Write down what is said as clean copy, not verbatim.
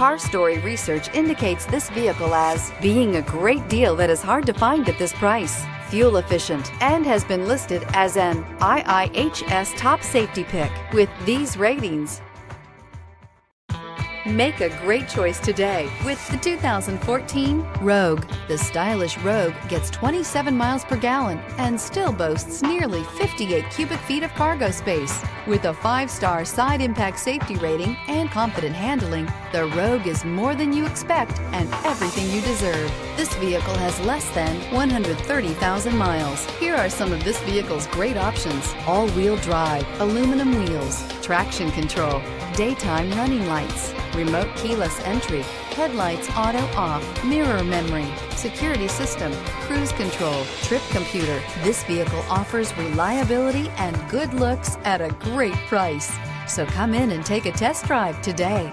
Car Story research indicates this vehicle as being a great deal that is hard to find at this price. Fuel efficient, and has been listed as an IIHS top safety pick with these ratings. Make a great choice today with the 2014 Rogue. The stylish Rogue gets 27 miles per gallon and still boasts nearly 58 cubic feet of cargo space. With a 5-star side impact safety rating and confident handling, the Rogue is more than you expect and everything you deserve. This vehicle has less than 130,000 miles. Here are some of this vehicle's great options: all-wheel drive, aluminum wheels, traction control, daytime running lights, remote keyless entry, headlights auto off, mirror memory, security system, cruise control, trip computer. This vehicle offers reliability and good looks at a great price. So come in and take a test drive today.